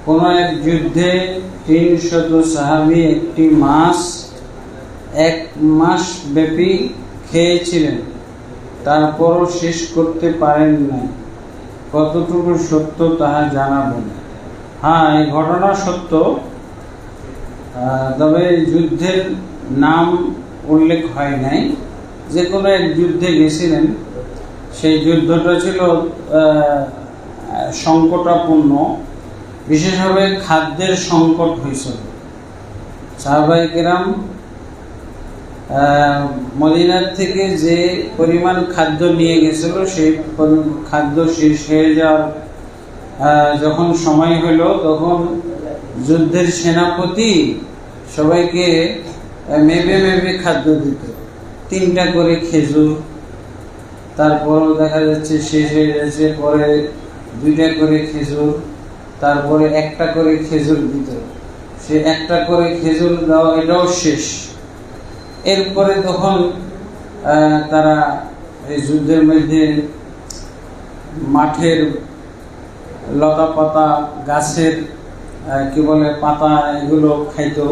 কোন এক যুদ্ধে ৩০০ সাহাবী এক মাস ব্যাপী খেয়েছিলেন, তারপরও শেষ করতে পারেন নাই। কতটুকু সত্য তাহা জানাবেন। হ্যাঁ, এই ঘটনা সত্য, তবে যুদ্ধের নাম উল্লেখ হয় নাই। যে কোনো এক যুদ্ধে গেছিলেন, সেই যুদ্ধটা ছিল সংকটাপূর্ণ, বিশেষভাবে খাদ্যের সংকট হয়েছিল। সাহাবায়ে কেরাম মদিনার থেকে যে পরিমাণ খাদ্য নিয়ে গেছিল, সেই খাদ্য শেষ হয়ে যাওয়ার যখন সময় হলো, তখন যুদ্ধের সেনাপতি সবাইকে মেপে মেপে খাদ্য দিত। 3টা করে খেজুর, তারপরও দেখা যাচ্ছে শেষ হয়ে যাচ্ছে, পরে 2টা করে খেজুর, তারপরে 1টা করে খেজুর দিত। সে 1টা করে খেজুর দেওয়া, এটাও শেষ। এরপরে তখন তারা এই যুদ্ধের মধ্যে মাঠের লতা পাতা, গাছের কি বলে পাতা, এগুলো খাইতো।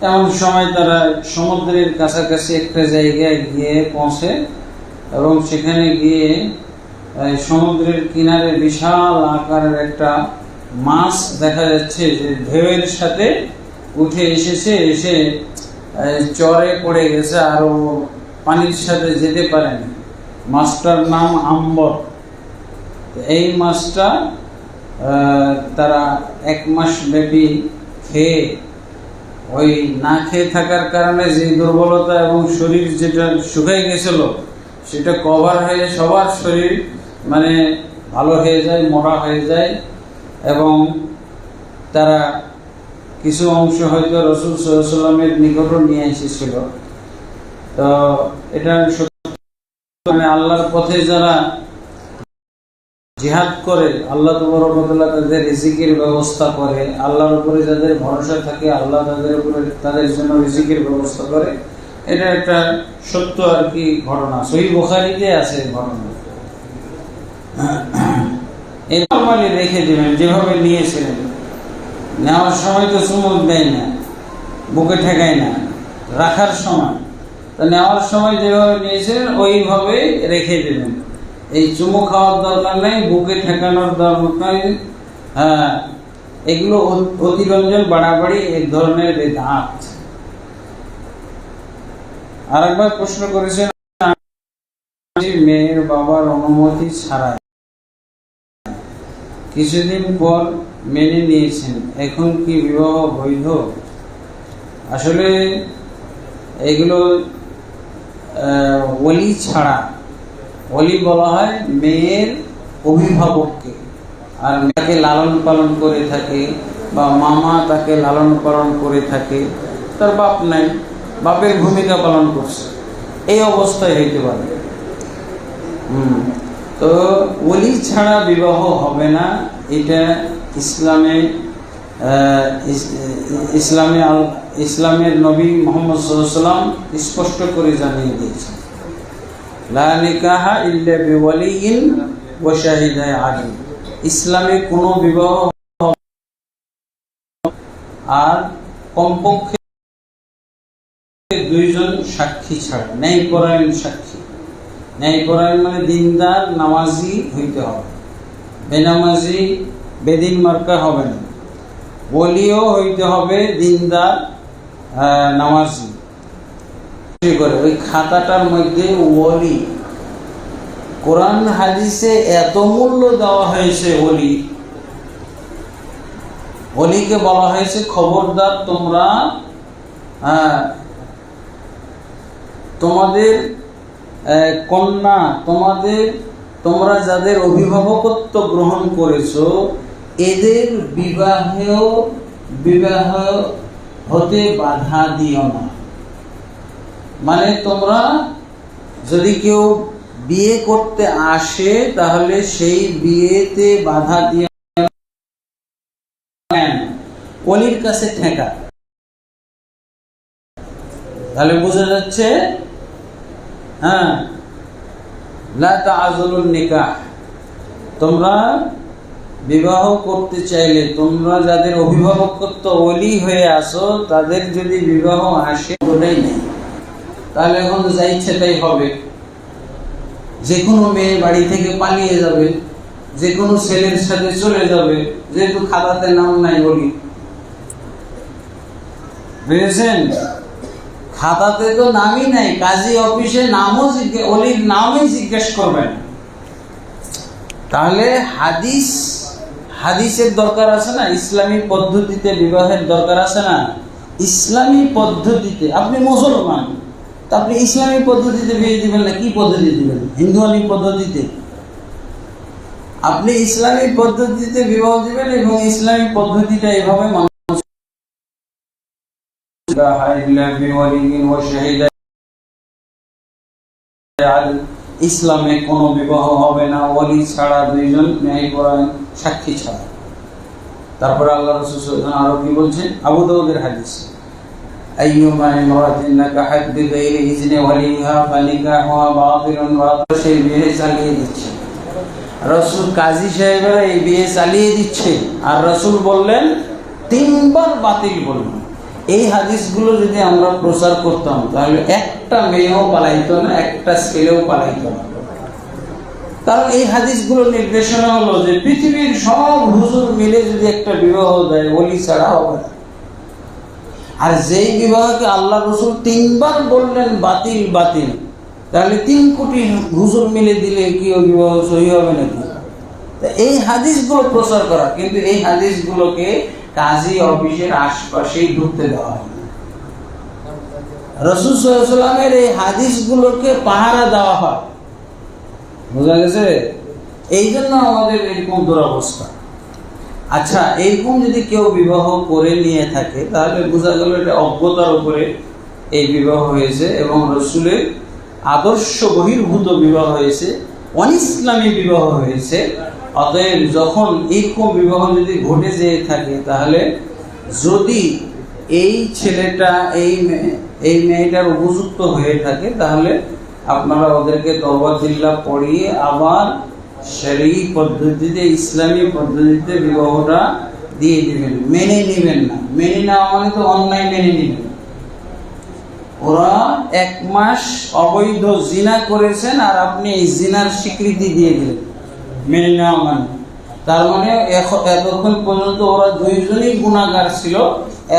এমন সময় তারা সমুদ্রের কাছাকাছি একটা জায়গায় গিয়ে পৌঁছে, এবং সেখানে গিয়ে সমুদ্রের কিনারে বিশাল আকারের একটা মাছ দেখা যাচ্ছে যে ঢেউয়ের সাথে উঠে এসেছে, এসে চরে পড়ে গেছে, আরো পানির সাথে যেতে পারেনি। মাছটার নাম আম্বর। এই মাছটা তারা 1 মাস ব্যাপী খেয়ে, ওই না খেয়ে থাকার কারণে যে দুর্বলতা এবং শরীর যেটা শুকিয়ে গেছিল, সেটা কভার হয়ে সবার শরীর মানে ভালো হয়ে যায়, মোটা হয়ে যায়। এবং তারা কিছু অংশ হয়তো রাসূল সাল্লাল্লাহু আলাইহি ওয়াসাল্লামের নিকটও নিয়ে এসেছিল। তো এটা মানে আল্লাহর পথে যারা জিহাদ করে, আল্লাহ তাবারক ওয়া তাআলা তাদের রিজিকের ব্যবস্থা করে। আল্লাহর উপরে যাদের ভরসা থাকে, আল্লাহ তাদের জন্য রিজিকের ব্যবস্থা করে। এটা একটা সত্য আর কি ঘটনা, সহিহ বুখারীতে আছে ঘটনা। এই নরমালি রেখে দেবেন যেভাবে নিয়েছিলেন। নেওয়ার সময় তো চুমুক দেয় না, বুকে ঠেকায় না, রাখার সময় তো নেওয়ার সময় যেভাবে নিয়েছিলেন ওইভাবে রেখে দেবেন। এই চুমু খাওয়ার দরকার নেই, বুকে ঠেকানোর দরকার নেই। হ্যাঁ, এগুলো অতিরঞ্জন বাড়াবাড়ি এক ধরনের বিদআত। আরেকবার প্রশ্ন করেছেন, মেয়ের বাবার অনুমতি ছাড়া কিছুদিন পর মেনে নিয়েছেন, এখন কি বিবাহ বৈধ? আসলে এগুলো ওলি ছাড়া, ওলি বলা হয় মেয়ের অভিভাবককে, আর মেয়েকে লালন পালন করে থাকে বা মামা তাকে লালন পালন করে থাকে, তার বাপ নাই, বাপের ভূমিকা পালন করছে, এই অবস্থায় হইতে পারে। তো ওলি ছাড়া বিবাহ হবে না, এটা ইসলামের নবী মুহাম্মদ সাল্লাল্লাহু আলাইহি ওয়াসাল্লাম স্পষ্ট করে জানিয়ে দিয়েছেন, লা নিকাহা ইল্লা বিওয়ালিয়িন ওয়া শাহিদাই আদিল। ইসলামে কোনো বিবাহ আর কমপক্ষে 2 জন সাক্ষী ছাড়া, ন্যায়পরায়ণ সাক্ষী। ন্যায়পরায়ণ মানে দিনদার, নামাজি হইতে হবে, বেনামাজি বেদিন মার্কা হবে না। ওলিও হইতে হবে দিনদার, নামাজি। করে ওই খাতাটার মধ্যে ওলি, কোরআন হাদিসে এত মূল্য দেওয়া হয়েছে ওলিকে বলা হয়েছে খবরদার তোমরা তোমাদের কন্যা, তোমরা যাদের অভিভাবকত্ব গ্রহণ করেছো, এদের বিবাহ হতে বাধা দিও না। মানে তোমরা যদি কেউ বিয়ে করতে আসে, তাহলে সেই বিয়েতে বাধা দিও না, ওলির কাছে ঠেকা। তাহলে বোঝা যাচ্ছে, লা তাআযুলুন নিকাহ, তোমরা বিবাহ করতে চাইলে তোমরা যাদের অভিভাবকত্ব ওলি হয়ে আসো তাদের যদি বিবাহ আসে ওটাই নেই, তাহলে এখন যা ইচ্ছে তাই হবে। যে কোনো মেয়ে বাড়ি থেকে পালিয়ে যাবে, যে কোনো ছেলের সাথে চলে যাবে, যেহেতু খাতাতে নাম নাই বলি, বুঝেছেন? খাতাতে তো নামই নাই, কাজী অফিসে নামও অলির নামই জিজ্ঞেস করবেন। তাহলে হাদিসের দরকার আছে না, ইসলামী পদ্ধতিতে বিবাহের দরকার আছে না। ইসলামী পদ্ধতিতে, আপনি মুসলমান, তা আপনি ইসলামী পদ্ধতিতে বিয়ে দিবেন না কি পদ্ধতি দিবেন? হিন্দুয়ানি পদ্ধতিতে? আপনি ইসলামী পদ্ধতিতে বিবাহ দিবেন এবং ইসলামী পদ্ধতিটা এভাবে মানুষ ইসলামে কোনো বিবাহ হবে না ওলি ছাড়া, দুইজন ন্যায়পরায়ণ সাক্ষী ছাড়া। তারপরে আল্লাহ রাসূল আরো কি বলছেন? আবু দাউদের হাদিস, আইয়ুমা ইমরাতিন নাকাহাত বিগাইরি ইজনি ওয়ালিহা ফানিকাহুহা বাতিলুন, সেই বিয়ে চালিয়ে দিচ্ছে। রাসূল কাজী সাহেবেরা এই বিয়ে চালিয়ে দিচ্ছে, আর রাসূল বললেন 3 বার বাতিল বললেন। এই হাদিসগুলো যদি আমরা প্রচার করতাম তাহলে একটা মেয়েও পালাইতো না, একটা ছেলেও পালাইতো না। কারণ এই হাদিসগুলো নির্দেশনা হলো যে পৃথিবীর সব হুজুর মিলে যদি একটা বিবাহ দেয় ওলি ছাড়া হবে না। আর যেই বিবাহকে আল্লাহ রাসূল 3 বার বললেন বাতিল বাতিল, তাহলে 3 কোটি হুজুর মিলে দিলে কি ওই বিবাহ সহি হবে নাকি? এই হাদিসগুলো প্রচার করা, কিন্তু এই হাদিসগুলোকে কাজী অফিসের আশপাশেই ঢুকতে দেওয়া হয় না। রাসূল সাল্লাল্লাহু আলাইহি ওয়াসাল্লামের এই হাদিসগুলোকে পাহারা দেওয়া হয়, বোঝা গেছে? এই জন্য আমাদের এরকম দুরবস্থা। আচ্ছা, এইরকম যদি কেউ বিবাহ করে নিয়ে থাকে তাহলে বোঝা গেল এটা অজ্ঞতার উপরে এই বিবাহ হয়েছে এবং রাসূলের আদর্শ বহির্ভূত বিবাহ হয়েছে, অনিসলামী বিবাহ হয়েছে। অতএব যখন এইরকম বিবাহ যদি ঘটে যেয়ে থাকে, তাহলে যদি এই ছেলেটা এই মেয়েটার উপযুক্ত হয়ে থাকে, তাহলে আপনারা ওদেরকে তওবাতিল্লাহ পড়িয়ে আবার শরঈ পদ্ধতিতে, ইসলামী পদ্ধতিতে বিবাহটা দিয়ে দিবেন। মেনে নেবেন না, মেনে নেওয়া মানে তো অন্যায় মেনে নেবেন। ওরা 1 মাস অবৈধ জিনা করেছেন আর আপনি এই জিনার স্বীকৃতি দিয়ে দিলেন, মেনে নেওয়া মানে। তার মানে এতক্ষণ পর্যন্ত ওরা দুইজনই গুনাহগার ছিল,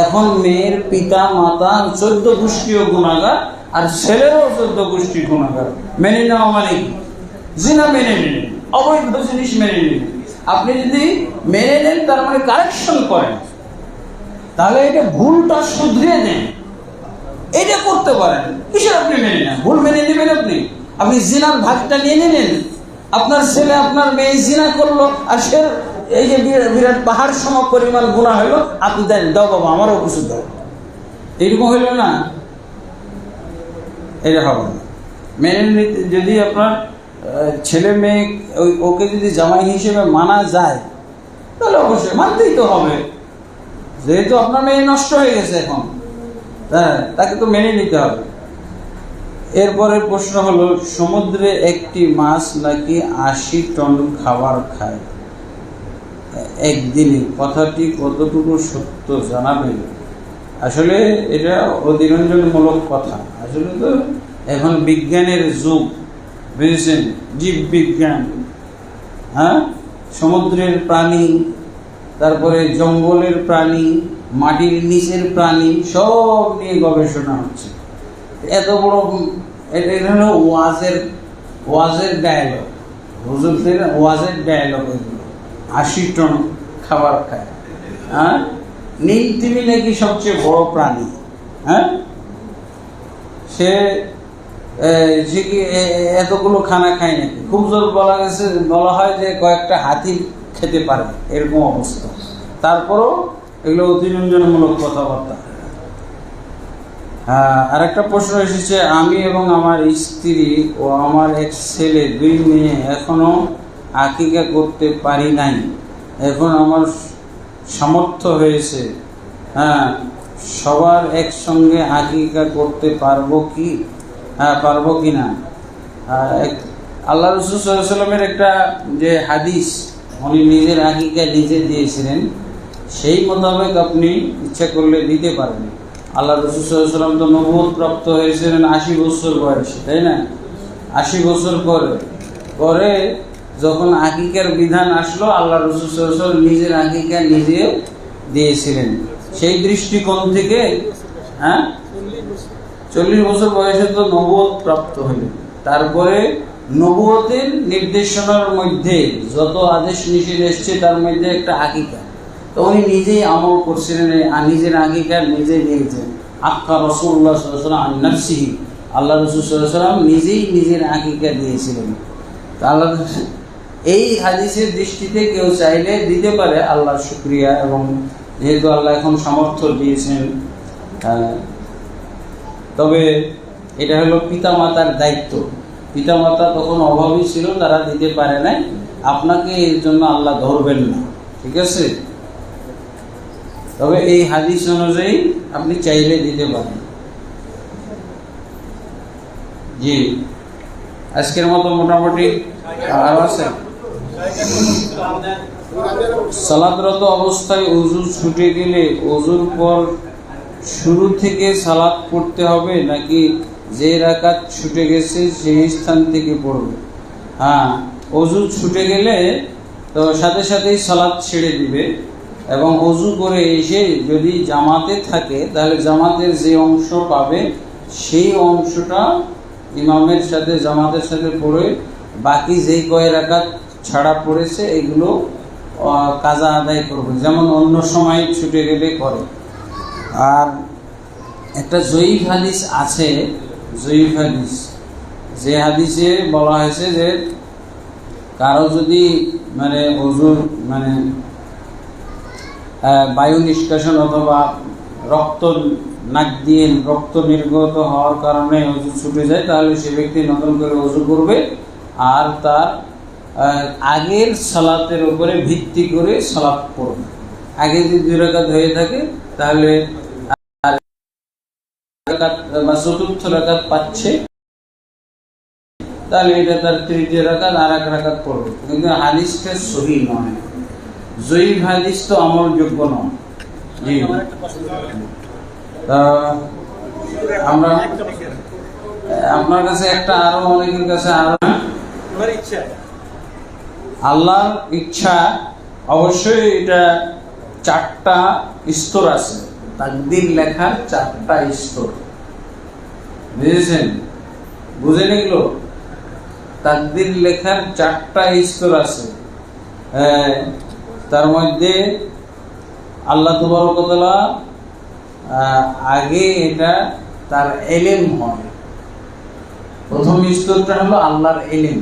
এখন মেয়ের পিতা মাতা 14 গোষ্ঠীও গুনাহগার আর ছেলেরও 14 গোষ্ঠী গুনাহগার। মেনে নেওয়া মানে কি? জিনা মেনে নিলেন, অবৈধ জিনিস মেনে নিলেন। আপনি যদি মেনে নেন তার মানে কারেকশন করেন, তাহলে এটা ভুলটা শুধরিয়ে দেন, এটা করতে পারেন। কিসের আপনি মেনে নেন? ভুল মেনে নেবেন আপনি? আপনি জিনার ভাগটা নিয়ে নিলেন, আপনার ছেলে আপনার মেয়ে জিনা করলো আর সে এই যে বিরাট পাহাড় সম পরিমাণ গুনাহ হইলো, আপনি দেন, দাও বাবা আমারও কিছু দাও, এইরকম হইল না? এটা হবে না। মেনে নিতে যদি আপনার ছেলে মেয়ে ওকে যদি জামাই হিসেবে মানা যায় তাহলে অবশ্যই মানতেই তো হবে, যেহেতু আপনার মেয়ে নষ্ট হয়ে গেছে এখন, হ্যাঁ, তাকে তো মেনে নিতে হবে। এরপরে প্রশ্ন হলো, সমুদ্রে একটি মাছ নাকি 80 টন খাবার খায় একদিনে, কথাটি কতটুকু সত্য জানাবেন? আসলে এটা অতিরঞ্জনমূলক কথা। আসলে তো এখন বিজ্ঞানের যুগ, বুঝেছেন? জীব বিজ্ঞান, হ্যাঁ, সমুদ্রের প্রাণী, তারপরে জঙ্গলের প্রাণী, মাটির নিচের প্রাণী, সব নিয়ে গবেষণা হচ্ছে। এত বড় এটা হলো ওয়াজের ডায়ালগ, হুজুরদের ওয়াজের ডায়ালগ। এগুলো 80 টন খাবার খায়। হ্যাঁ, নীল তিমি নাকি সবচেয়ে বড় প্রাণী। হ্যাঁ, সে কি এতগুলো খানা খায় নাকি? খুব জোর বলা হয় যে কয়েকটা হাতি খেতে পারে, এরকম অবস্থা। তারপরও এগুলো অতিরঞ্জনমূলক কথাবার্তা। আর একটা প্রশ্ন এসেছে, আমি এবং আমার স্ত্রী ও আমার এক ছেলে 2 মেয়ে এখনো আকিকা করতে পারি নাই। এখন আমার সামর্থ্য হয়েছে, হ্যাঁ, সবার একসঙ্গে আকিকা করতে পারবো কি? হ্যাঁ, পারবো কি না? আল্লাহ রাসূল সাল্লাল্লাহু আলাইহি ওয়াসাল্লামের একটা যে হাদিস, উনি নিজের আকিকা নিজে দিয়েছিলেন, সেই মোতাবেক আপনি ইচ্ছা করলে দিতে পারেন। আল্লাহ রাসূল সাল্লাল্লাহু আলাইহি ওয়াসাল্লাম তো নবুয়ত প্রাপ্ত হয়েছিলেন 80 বছর বয়সে, তাই না? 80 বছর পরে যখন আকিকার বিধান আসলো, আল্লাহ রাসূল সাল্লাল্লাহু আলাইহি ওয়াসাল্লাম নিজের আকিকা নিজে দিয়েছিলেন। সেই দৃষ্টিকোণ থেকে 40 বছর বয়সে তো নবুয়ত প্রাপ্ত হলেন। তারপরে নবুয়তের নির্দেশনার মধ্যে যত আদেশ নিষেধ এসছে তার মধ্যে একটা আকিকা, তো উনি নিজেই আমল করছিলেন, নিজের আকিকা নিজে নিয়েছেন। আক্কা রাসূলুল্লাহ সাল্লাল্লাহু আলাইহি ওয়াসাল্লাম আন নাফসিহি, আল্লাহ রাসূল সাল্লাল্লাহু আলাইহি ওয়াসাল্লাম নিজেই নিজের আকিকা দিয়েছিলেন। তো আল্লাহ এই হাদিসের দৃষ্টিতে কেউ চাইলে দিতে পারে, আল্লাহর শুকরিয়া। এবং যেহেতু আল্লাহ এখন সামর্থ্য দিয়েছেন, তবে এটা হলো পিতামাতার দায়িত্ব। পিতামাতা তখন অভাবী ছিল, তারা দিতে পারে নাই, আপনাকে এর জন্য আল্লাহ ধরবেন না, ঠিক আছে? তবে এই হাদিস অনুযায়ী আপনি চাইলে দিতে পারেন। জি, আজকের মতো মোটামুটি আর আছে। সালাতরত অবস্থায় ওযু ছুটে গেলে ওযুর পর শুরু থেকে সালাত পড়তে হবে, নাকি যে রাকাত ছুটে গেছে সেই স্থান থেকে পড়বে? ওযু ছুটে গেলে তো সাথে সাথেই সালাত ছেড়ে দিবে, এবং ওযু করে এসে যদি জামাতে থাকে তাহলে জামাতের যে অংশ পাবে সেই অংশটা ইমামের সাথে জামাতের সাথে পড়ে বাকি যেই কয় রাকাত ছাড়া পড়েছে এগুলো কাজা আদায় করবে, যেমন অন্য সময় ছুটে গেলে করে। আর একটা জয়ীফ হাদিস আছে, জয়ীফ হাদিস, যে হাদিসে বলা হয়েছে যে কারো যদি ওযুর বায়ু নিষ্কাশন অথবা রক্ত নাক দিয়ে রক্ত নির্গত হওয়ার কারণে ওযু ছুটে যায়, তাহলে সে ব্যক্তি নতুন করে ওযু করবে আর তার আগের সালাতের উপরে ভিত্তি করে সালাত পড়বে। আগে যদি 2 রাকাত হয়ে থাকে তাহলে চতুর্থ রাকাত পাচ্ছে, তাহলে এটা তার তৃতীয় রাকাত আর 1 রাকাত পড়বে। কিন্তু হাদিসটা সহিহ নয়, জয়ীফ হাদিস তো আমলযোগ্য নয়। জি, আমরা আপনার কাছে একটা, আরো অনেকের কাছে আরো আল্লাহর ইচ্ছা, অবশ্যই এটা 4টা স্তর আছে। তাকদীর লেখার 4টা স্তর, বুঝেছেন? বুঝেন এগুলো? তাকদীর লেখার 4টা স্তর আছে। তার মধ্যে আল্লাহ তাবারক ওয়া তাআলা আগে এটা তার ইলম হয়। প্রথম স্তরটা হলো আল্লাহর ইলম,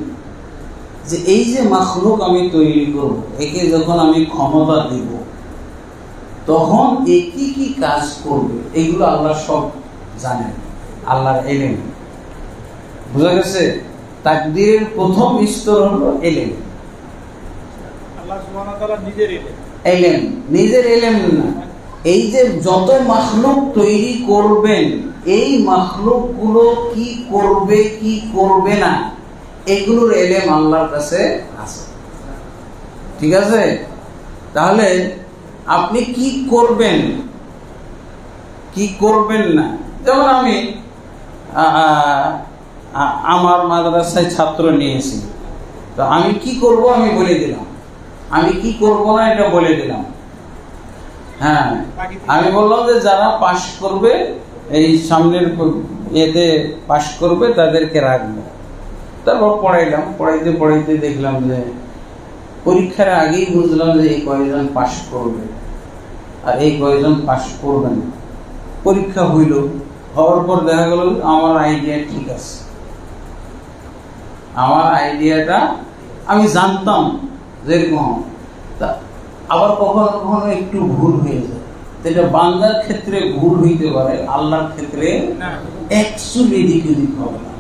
যে এই যে মাখলুক আমি তৈরি করব, একে যখন আমি ক্ষমতা দিব তখন এ কি কি কাজ করবে এগুলো আল্লাহ সব জানেন, আল্লাহর ইলম। বুঝা গেছে? তাকদীরের প্রথম স্তর হলো ইলম। আল্লাহ সুবহানাহু ওয়া তাআলা নিজের ইলম না, এই যে যত মাখলুক তৈরি করবেন এই মাখলুকগুলো কি করবে কি করবে না এগুলোর ইলম আল্লাহর কাছে আছে, ঠিক আছে? তাহলে আপনি কি করবেন কি করবেন না, যেমন আমি আমার মাদ্রাসায় ছাত্র নিয়েছি, তো আমি কি করব আমি বলে দিলাম, আমি কি করব না এটা বলে দিলাম। আমি বললাম যে যারা পাশ করবে, এই সামনের এতে পাশ করবে তাদেরকে রাখবো। তারপর পড়াইতে দেখলাম যে পরীক্ষার আগেই বুঝলাম যে এই কয়জন পাশ করবে আর এই কয়জন পাশ করবে না। পরীক্ষা হওয়ার পর দেখা গেল আমার আইডিয়া ঠিক আছে, আমার আইডিয়াটা আমি জানতাম যেরকম, আবার কখনো কখনো একটু ভুল হয়ে যায়। এটা বান্দার ক্ষেত্রে ভুল হইতে পারে, আল্লাহর ক্ষেত্রে 100 এদিক ওদিক হবে না।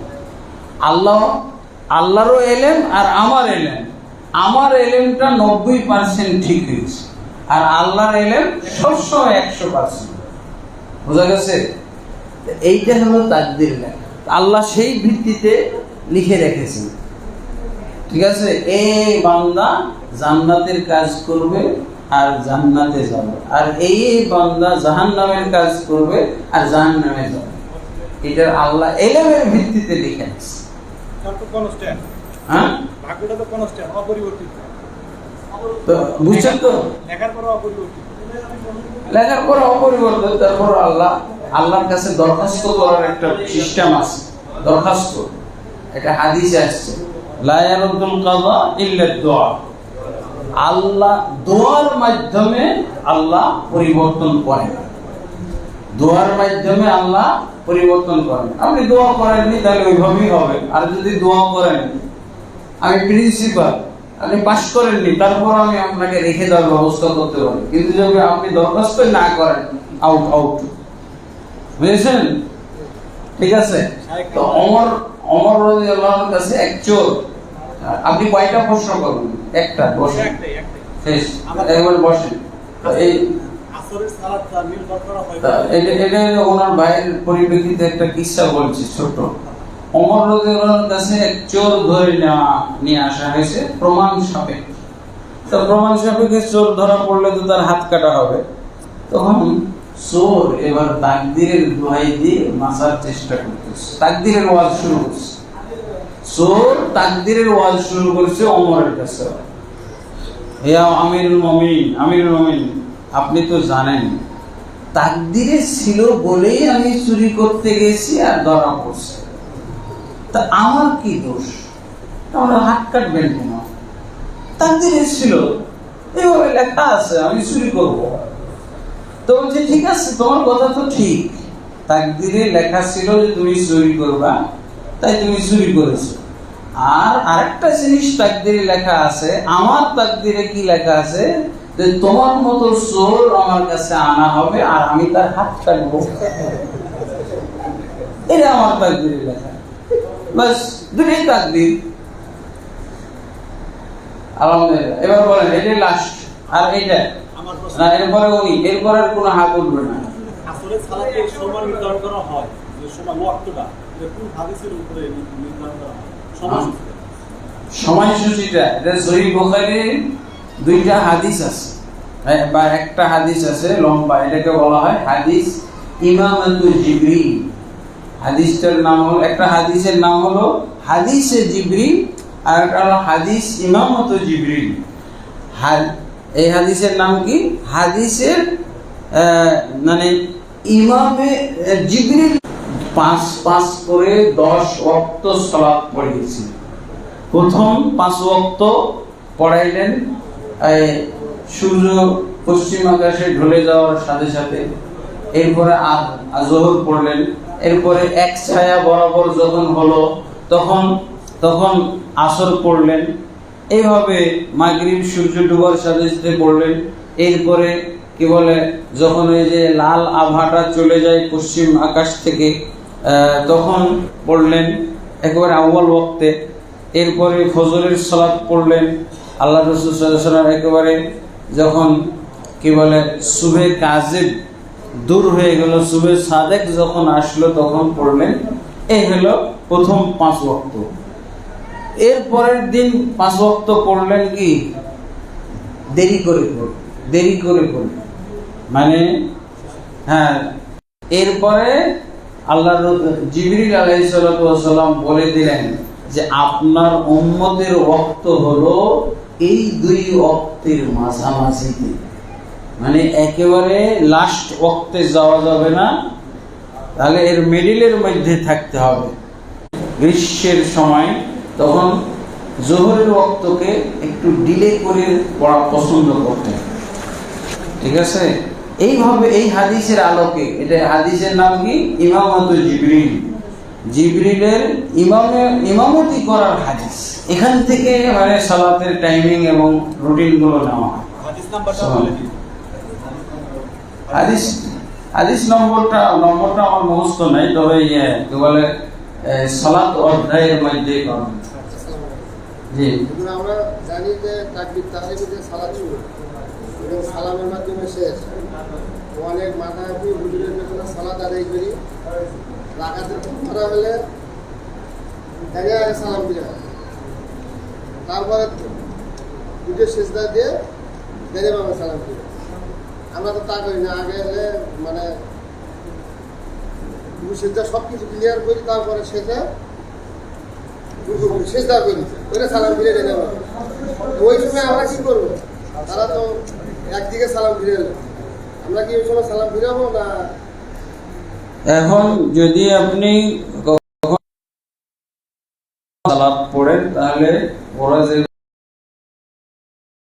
আল্লাহরও ইলম আর আমার ইলমটা 90% ঠিক হয়েছে, আর আল্লাহর ইলম সবসময় 100%। বোঝা গেছে? এইটা হলো তাকদীর লেখা, আল্লাহ সেই ভিত্তিতে লিখে রেখেছেন, ঠিক আছে? এই বান্দা জান্নাতের কাজ করবে আর জান্নাতে যাবে, আর এই বান্দা জাহান্নামের কাজ করবে আর জাহান্নামে যাবে। এটা আল্লাহ এলেমের ভিত্তিতে লিখে দিয়েছে। হ্যাঁ, ভাগ্যটা তো কনস্ট্যান্ট, অপরিবর্তিত। তো বুঝছেন তো, লেখার পর অপরিবর্তিত। তারপর আল্লাহর কাছে দরখাস্ত করার একটা সিস্টেম আছে। দরখাস্ত, এটা হাদিসে আসছে, লা ইয়ারুদ্দুল কাযা ইল্লা দুআ। আল্লাহ দোয়ার মাধ্যমে আল্লাহ পরিবর্তন করেন। দোয়ার মাধ্যমে আল্লাহ পরিবর্তন করেন। আপনি দোয়া করেননি তাহলে ওইভাবেই হবে। আর যদি দোয়া করেন, আমি প্রিন্সিপাল, আপনি পাস করেননি, তারপর আমি আপনাকে রেখে দেওয়ার ব্যবস্থা করতে পারি। কিন্তু যদি আপনি দরখাস্ত না করেন, আউট। বুঝেছেন? ঠিক আছে। তো ওমর রাদিয়াল্লাহু আনহুর কাছে এক চোর, আপনি কয়টা প্রশ্ন করবেন? একটা, বসেন, শেষ, একবার বসেন। এই এটা ওনার ভাইয়ের পরিপ্রেক্ষিতে একটা কিসসা বলছি ছোট। ওমর রাদিয়াল্লাহু আনহুর কাছে এক চোর ধরে নিয়ে আসা হয়েছে প্রমাণ সাপেক্ষে। তো প্রমাণ সাপেক্ষে চোর ধরা পড়লে তো তার হাত কাটা হবে। তখন চোর এবার তাকদীরের দোহাই দিয়ে বাঁচার চেষ্টা করতেছে, তাকদীরের ওয়াজ শুরু করছে। চোর তাকদীরের ওয়াজ শুরু করেছে ওমরের কাছে। হে আমিরুল মুমিনিন, আপনি তো জানেন তাকদীরে ছিল বলেই আমি চুরি করতে গেছি আর ধরা পড়ছে, তা আমার কি দোষ? আমার হাত কাটবেন কেন? তাকদীরে ছিল, এইভাবে লেখা আছে, আমি চুরি করব। তো বলছে ঠিক আছে, তোমার কথা তো ঠিক, তাকদীরে লেখা ছিল যে তুমি চুরি করবা, তাই তুমি চুরি করেছো। আর আরেকটা জিনিস তাকদীরে লেখা আছে, আমার তাকদীরে কি লেখা আছে, যে তোমার মতো চোর আমার কাছে আনা হবে আর আমি তার হাত কাটবো। এটা আমার তাকদীরে লেখা। বাস, দুটোই তাকদীর। আলহামদুলিল্লাহ। এবার বলেন, এটাই লাস্ট। আর এইটা না, এরপরে উনি, এরপরে আর কোনো হাত উঠবে না। আসলে সালাতে সময় নির্ধারণ করা হয়, যে সময় ওয়াক্তটা কোন হাদিসের উপরে নির্ধারণ করা হয় সময়সূচিটা। এটা সহিহ বুখারীর দুইটা হাদিস আছে, বা একটা হাদিস আছে লম্বা, এটাকে বলা হয় হাদিস ইমামাতুল জিবরিল। হাদিসটার নাম হলো, একটা হাদিসের নাম হলো হাদিসে জিবরিল, আর একটা হলো হাদিস ইমামাতুল জিবরিল। এই হাদিসের নাম কি? হাদিসের মানে ইমামে জিবরিল 5 করে 10 ওয়াক্ত সালাত পড়িয়েছেন। প্রথম 5 ওয়াক্ত পড়াইলেন সূর্য পশ্চিম আকাশে ঢলে যাওয়ার সাথে সাথে। এরপরে যোহর পড়লেন। এরপরে এক ছায়া বরাবর যখন হলো তখন আসর পড়লেন। এইভাবে মাগরিব সূর্য ডুবার সাথে সাথে পড়লেন। এরপরে কি বলে, যখন ওই যে লাল আভাটা চলে যায় পশ্চিম আকাশ থেকে, তখন পড়লেন একেবারে আউয়াল ওয়াক্তে। এরপরে ফজরের সালাত পড়লেন। আল্লাহ রাসূল সাল্লাল্লাহু আলাইহি ওয়াসাল্লাম একেবারে যখন কি বলে সুবে কাযিব দূর হয়ে গেল, সুবে সাদেক যখন আসলো, তখন পড়লেন। এই হলো প্রথম 5 ওয়াক্ত। এর পরের দিন 5 ওয়াক্ত পড়লেন কি দেরি করে পড়লেন, মানে হ্যাঁ। এরপরে আল্লাহ জিবরিল আলাইহিস সালাতু ওয়াস সালাম বলে দিলেন যে আপনার উম্মতের ওয়াক্ত হলো এই 2 ওয়াক্তের মাঝামাঝিতে, মানে একেবারে লাস্ট ওয়াক্তে যাওয়া যাবে না, তাহলে এর মিডলের মধ্যে থাকতে হবে। গ্রীষ্মের সময় তখন যোহরের ওয়াক্তকে একটু ডিলে করে পড়া পছন্দ করতেন। ঠিক আছে। এইভাবে এই হাদিসের আলোকে, এটা হাদিসের নাম কি? ইমামাতুল জিবরিল। জিবরিলের ইমামতি করার হাদিস। এখান থেকে মানে সালাতের টাইমিং এবং রুটিন গুলো নেওয়া হয়। হাদিস নম্বরটা আমার মুখস্থ নাই, তবে কি বলে সালাত অধ্যায়ের মধ্যে করেন। জি, আমরা জানি যে তাকবীর তাহরিমে সালাত শুরু এবং সালামের মাধ্যমে শেষ। অনেক মাথাপি হুজুরের পেছনে সালাত আদায় করি, রাকাতের ধরা হলে আগে সালাম দিতে হয়, তারপরে দুটো সেজদা দিয়ে দেরে বাবা সালাম ফিরে। আমরা তো তা করি না, আগে হলে মানে সেজদা সব কিছু ক্লিয়ার করি, তারপরে সেজদা করি, ওইটা সালাম ফিরে দেরে বাবা। ওই সময় আমরা কি করবো? তারা তো একদিকে সালাম ফিরে এলো, আমরা কি ওই সময় সালাম ফিরাবো না? এখন যদি আপনি সালাত পড়েন তাহলে ওরা যে